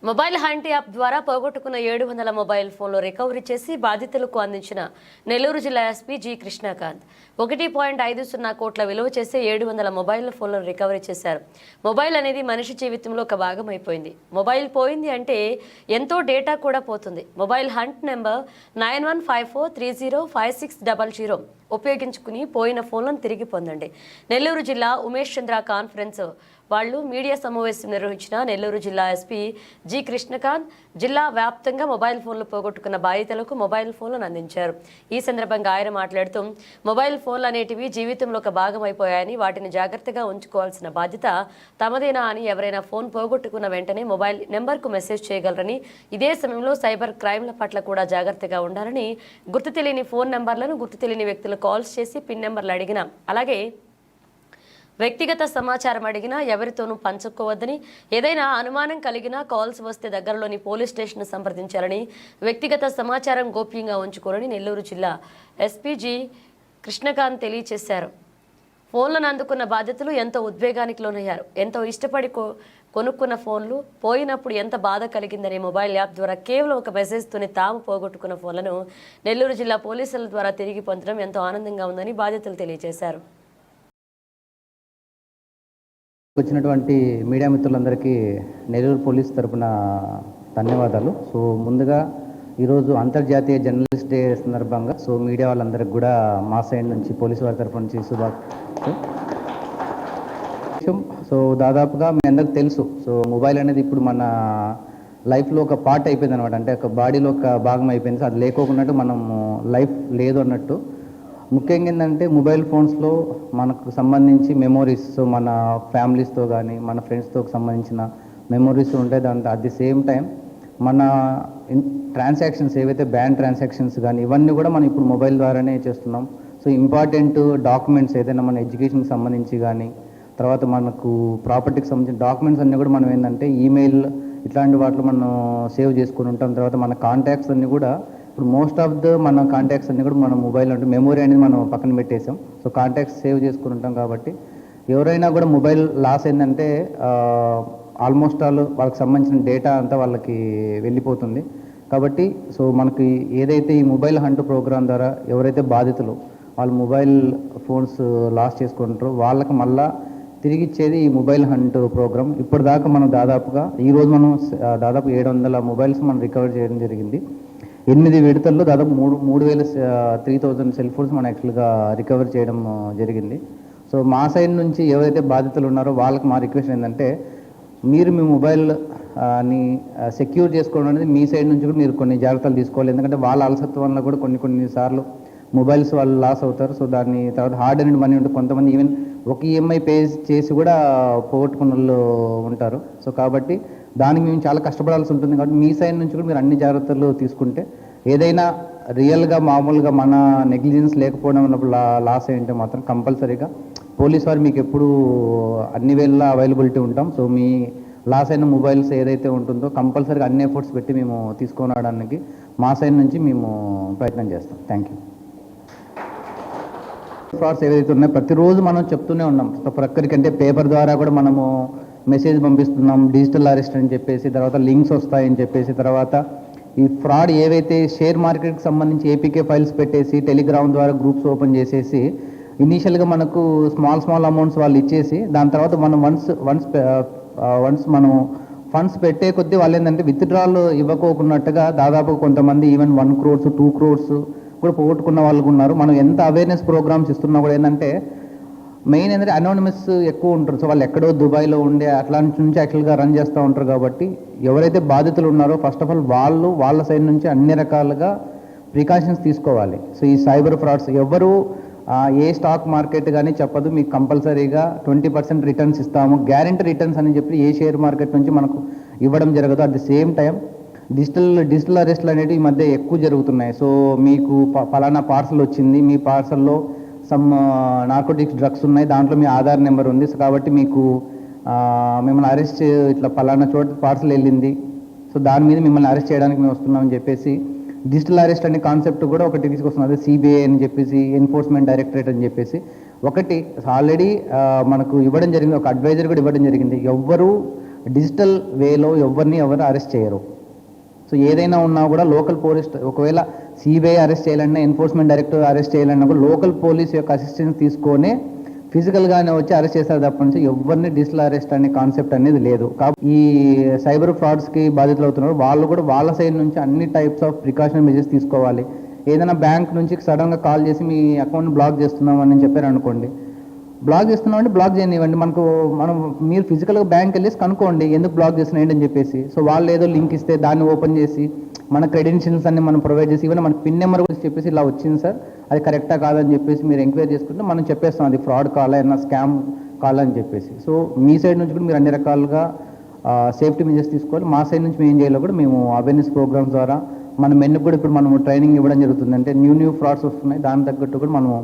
Mobile hunt app ద్వారా పోగొట్టుకున్న 700 mobile ఫోన్లు రికవరీ చేసి బాధితులకు అందించిన నెల్లూరు జిల్లా ఎస్పీ జి కృష్ణకాంత్ 1.50 కోట్ల విలువ చేసే 700 మొబైల్ ఫోన్లను రికవరీ చేశారు. మొబైల్ అనేది మనిషి జీవితంలో ఒక భాగం అయిపోయింది. మొబైల్ పోయింది అంటే ఎంతో డేటా కూడా పోతుంది. మొబైల్ హంట్ నెంబర్ 9154305600 ఉపయోగించుకుని పోయిన ఫోన్లను తిరిగి పొందండి. నెల్లూరు జిల్లా ఉమేష్ చంద్ర కాన్ఫరెన్స్ వాళ్ళు మీడియా సమావేశం నిర్వహించిన నెల్లూరు జిల్లా ఎస్పీ జి కృష్ణకాంత్ జిల్లా వ్యాప్తంగా మొబైల్ ఫోన్లు పోగొట్టుకున్న బాధితులకు మొబైల్ ఫోన్లను అందించారు. ఈ సందర్భంగా ఆయన మాట్లాడుతూ మొబైల్ ఫోన్లు అనేటివి జీవితంలో ఒక భాగం అయిపోయాయని, వాటిని జాగ్రత్తగా ఉంచుకోవాల్సిన బాధ్యత తమదేనా అని, ఎవరైనా ఫోన్ పోగొట్టుకున్న వెంటనే మొబైల్ నెంబర్కు మెసేజ్ చేయగలరని, ఇదే సమయంలో సైబర్ క్రైమ్ల పట్ల కూడా జాగ్రత్తగా ఉండాలని, గుర్తు తెలియని ఫోన్ నెంబర్లను గుర్తు తెలియని వ్యక్తులు కాల్స్ చేసి పిన్ నెంబర్లు అడిగిన, అలాగే వ్యక్తిగత సమాచారం అడిగినా ఎవరితోనూ పంచుకోవద్దని, ఏదైనా అనుమానం కలిగినా కాల్స్ వస్తే దగ్గరలోని పోలీస్ స్టేషన్ సంప్రదించాలని, వ్యక్తిగత సమాచారం గోప్యంగా ఉంచుకోవాలని నెల్లూరు జిల్లా ఎస్పీజీ కృష్ణకాంత్ తెలియజేశారు. ఫోన్లను అందుకున్న బాధితులు ఎంతో ఉద్వేగానికి లోనయ్యారు. ఎంతో ఇష్టపడి కొనుక్కున్న ఫోన్లు పోయినప్పుడు ఎంత బాధ కలిగిందని మొబైల్ యాప్ ద్వారా కేవలం ఒక మెసేజ్తోనే తాము పోగొట్టుకున్న ఫోన్లను నెల్లూరు జిల్లా పోలీసుల ద్వారా తిరిగి పొందడం ఎంతో ఆనందంగా ఉందని బాధితులు తెలియజేశారు. వచ్చినటువంటి మీడియా మిత్రులందరికీ నెల్లూరు పోలీస్ తరఫున ధన్యవాదాలు. సో ముందుగా ఈరోజు అంతర్జాతీయ జర్నలిస్ట్ డే సందర్భంగా మీడియా వాళ్ళందరికీ కూడా మా సైడ్ నుంచి పోలీసు వారి తరఫు నుంచి దాదాపుగా మీ అందరికి తెలుసు. మొబైల్ అనేది ఇప్పుడు మన లైఫ్లో ఒక పార్ట్ అయిపోయింది అనమాట. అంటే ఒక బాడీలో ఒక భాగం అయిపోయింది. అది లేకోకున్నట్టు మనం లైఫ్ లేదు అన్నట్టు. ముఖ్యంగా ఏంటంటే మొబైల్ ఫోన్స్లో మనకు సంబంధించి మెమోరీస్, మన ఫ్యామిలీస్తో కానీ మన ఫ్రెండ్స్తో సంబంధించిన మెమోరీస్ ఉంటాయి. దాంట్లో అట్ ది సేమ్ టైం మన ట్రాన్సాక్షన్స్ ఏవైతే బ్యాంక్ ట్రాన్సాక్షన్స్ కానీ ఇవన్నీ కూడా మనం ఇప్పుడు మొబైల్ ద్వారానే చేస్తున్నాం. ఇంపార్టెంట్ డాక్యుమెంట్స్ ఏదైనా మన ఎడ్యుకేషన్కి సంబంధించి కానీ, తర్వాత మనకు ప్రాపర్టీకి సంబంధించిన డాక్యుమెంట్స్ అన్నీ కూడా మనం ఏంటంటే ఈమెయిల్ ఇట్లాంటి వాటిలో మనం సేవ్ చేసుకుని ఉంటాం. తర్వాత మన కాంటాక్ట్స్ అన్నీ కూడా ఇప్పుడు మోస్ట్ ఆఫ్ మన కాంటాక్ట్స్ అన్నీ కూడా మన మొబైల్ అంటే మెమొరీ అనేది మనం పక్కన పెట్టేసాం. కాంటాక్ట్స్ సేవ్ చేసుకుని ఉంటాం కాబట్టి ఎవరైనా కూడా మొబైల్ లాస్ అయిందంటే ఆల్మోస్ట్ వాళ్ళకి సంబంధించిన డేటా అంతా వాళ్ళకి వెళ్ళిపోతుంది. కాబట్టి మనకి ఏదైతే ఈ మొబైల్ హంట్ ప్రోగ్రామ్ ద్వారా ఎవరైతే బాధితులు వాళ్ళు మొబైల్ ఫోన్స్ లాస్ చేసుకుంటారో వాళ్ళకి మళ్ళా తిరిగి ఇచ్చేది ఈ మొబైల్ హంట్ ప్రోగ్రామ్. ఇప్పటిదాకా మనం ఈరోజు మనం దాదాపు 700 మొబైల్స్ మనం రికవర్ చేయడం జరిగింది. 8 విడతల్లో దాదాపు 3,000 సెల్ ఫోన్స్ మనం యాక్చువల్గా రికవర్ చేయడం జరిగింది. మా సైడ్ నుంచి ఎవరైతే బాధితులు ఉన్నారో వాళ్ళకి మా రిక్వెస్ట్ ఏంటంటే, మీరు మీ మొబైల్ని సెక్యూర్ చేసుకోవడం అనేది మీ సైడ్ నుంచి కూడా మీరు కొన్ని జాగ్రత్తలు తీసుకోవాలి. ఎందుకంటే వాళ్ళ అలసత్వంలో కూడా కొన్నిసార్లు మొబైల్స్ వాళ్ళు లాస్ అవుతారు. దాన్ని తర్వాత హార్డ్ అండ్ మనీ ఉంటుంది. కొంతమంది ఈవెన్ ఒక ఈఎంఐ పే చేసి కూడా పోగొట్టుకున్న వాళ్ళు ఉంటారు. కాబట్టి దానికి మేము చాలా కష్టపడాల్సి ఉంటుంది. కాబట్టి మీ సైడ్ నుంచి కూడా మీరు అన్ని జాగ్రత్తలు తీసుకుంటే ఏదైనా రియల్గా మామూలుగా మన నెగ్లిజెన్స్ లేకపోవడం ఉన్నప్పుడు లాస్ అయ్యింటే మాత్రం కంపల్సరీగా పోలీస్ వారు మీకు ఎప్పుడు అన్ని వేళలా అవైలబిలిటీ ఉంటాం. మీ లాస్ అయిన మొబైల్స్ ఏదైతే ఉంటుందో కంపల్సరీగా అన్ని ఎఫర్ట్స్ పెట్టి మేము తీసుకురావడానికి మా సైడ్ నుంచి మేము ప్రయత్నం చేస్తాం. Thank you. ఫ్రాడ్స్ ఏవైతే ఉన్నాయో ప్రతిరోజు మనం చెప్తూనే ఉన్నాం. ప్రక్కరికంటే పేపర్ ద్వారా కూడా మనము మెసేజ్ పంపిస్తున్నాం, డిజిటల్ అరెస్ట్ అని చెప్పేసి, తర్వాత లింక్స్ వస్తాయని చెప్పేసి, తర్వాత ఈ ఫ్రాడ్ ఏవైతే షేర్ మార్కెట్కి సంబంధించి ఏపీకే ఫైల్స్ పెట్టేసి టెలిగ్రామ్ ద్వారా గ్రూప్స్ ఓపెన్ చేసేసి ఇనీషియల్గా మనకు స్మాల్ అమౌంట్స్ వాళ్ళు ఇచ్చేసి దాని తర్వాత మనం వన్స్ మనం ఫండ్స్ పెట్టే కొద్దీ వాళ్ళు ఏంటంటే విత్డ్రాల్ ఇవ్వకోకున్నట్టుగా దాదాపు కొంతమంది ఈవెన్ 1 crore 2 crores కూడా పోగొట్టుకున్న వాళ్ళు ఉన్నారు. మనం ఎంత అవేర్నెస్ ప్రోగ్రామ్స్ ఇస్తున్నా కూడా ఏంటంటే మెయిన్ ఏంటంటే అనోనిమస్ ఎక్కువ ఉంటారు. వాళ్ళు ఎక్కడో దుబాయ్లో ఉండే అట్లాంటి నుంచి యాక్చువల్గా రన్ చేస్తూ ఉంటారు. కాబట్టి ఎవరైతే బాధితులు ఉన్నారో ఫస్ట్ ఆఫ్ ఆల్ వాళ్ళ సైడ్ నుంచి అన్ని రకాలుగా ప్రికాషన్స్ తీసుకోవాలి. ఈ సైబర్ ఫ్రాడ్స్ ఎవరు ఏ స్టాక్ మార్కెట్ కానీ చెప్పదు మీకు కంపల్సరీగా 20% రిటర్న్స్ ఇస్తాము, గ్యారెంటీ రిటర్న్స్ అని చెప్పి ఏ షేర్ మార్కెట్ నుంచి మనకు ఇవ్వడం జరగదు. At the same time digital అరెస్ట్లు అనేవి ఈ మధ్య ఎక్కువ జరుగుతున్నాయి. మీకు ఫలానా పార్సల్ వచ్చింది, మీ పార్సల్లో సమ్ నార్కోటిక్స్ డ్రగ్స్ ఉన్నాయి, దాంట్లో మీ ఆధార్ నెంబర్ ఉంది. కాబట్టి మీకు మిమ్మల్ని అరెస్ట్ ఇట్లా ఫలానా చోట పార్సల్ వెళ్ళింది, దాని మీద మిమ్మల్ని అరెస్ట్ చేయడానికి మేము వస్తున్నామని చెప్పేసి డిజిటల్ అరెస్ట్ అనే కాన్సెప్ట్ కూడా ఒకటి తీసుకొస్తుంది. అదే సిబిఐ అని చెప్పేసి, ఎన్ఫోర్స్మెంట్ డైరెక్టరేట్ అని చెప్పేసి ఒకటి ఆల్రెడీ మనకు ఇవ్వడం జరిగింది. ఒక అడ్వైజర్ కూడా ఇవ్వడం జరిగింది. ఎవ్వరూ డిజిటల్ వేలో ఎవరు అరెస్ట్ చేయరు. సో ఏదైనా ఉన్నా కూడా లోకల్ పోలీస్, ఒకవేళ సిబిఐ అరెస్ట్ చేయాలన్నా, ఎన్ఫోర్స్మెంట్ డైరెక్టర్ అరెస్ట్ చేయాలన్నా కూడా లోకల్ పోలీస్ యొక్క అసిస్టెన్స్ తీసుకొని ఫిజికల్గానే వచ్చి అరెస్ట్ చేస్తారు తప్ప నుంచి ఎవరిని డిజిటల్ అరెస్ట్ అనే కాన్సెప్ట్ అనేది లేదు. కాబట్టి ఈ సైబర్ ఫ్రాడ్స్కి బాధితులు అవుతున్నారు వాళ్ళు కూడా వాళ్ళ సైడ్ నుంచి అన్ని టైప్స్ ఆఫ్ ప్రికాషన్ మెజర్స్ తీసుకోవాలి. ఏదైనా బ్యాంక్ నుంచి సడన్గా కాల్ చేసి మీ అకౌంట్ బ్లాక్ చేస్తున్నామని చెప్పారు అనుకోండి, బ్లాక్ చేస్తున్నామంటే బ్లాక్ చేయనివ్వండి. మీరు ఫిజికల్గా బ్యాంక్ వెళ్ళేసి కనుక్కోండి ఎందుకు బ్లాక్ చేస్తున్నాయండి అని చెప్పేసి. సో వాళ్ళు ఏదో లింక్ ఇస్తే దాన్ని ఓపెన్ చేసి మన క్రెడెన్షియల్స్ అన్ని మనం ప్రొవైడ్ చేసి ఈవెన్ మన పిన్ నెంబర్ కూడా చెప్పేసి ఇలా వచ్చింది సార్, అది కరెక్టా కాదని చెప్పేసి మీరు ఎంక్వైరీ చేసుకుంటే మనం చెప్పేస్తాం అది ఫ్రాడ్ కాల్ అయినా స్కామ్ కాల్ అని చెప్పేసి. సో మీ సైడ్ నుంచి కూడా మీరు అన్ని రకాలుగా సేఫ్టీ మెజర్స్ తీసుకోవాలి. మా సైడ్ నుంచి మేము ఏం చేయాలో కూడా మేము అవేర్నెస్ ప్రోగ్రామ్స్ ద్వారా మన మెన్ను కూడా ఇప్పుడు మనము ట్రైనింగ్ ఇవ్వడం జరుగుతుంది. అంటే న్యూ ఫ్రాడ్స్ వస్తున్నాయి, దాని తగ్గట్టు కూడా మనము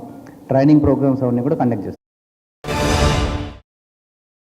ట్రైనింగ్ ప్రోగ్రామ్స్ అవన్నీ కూడా కండక్ట్ చేస్తాం.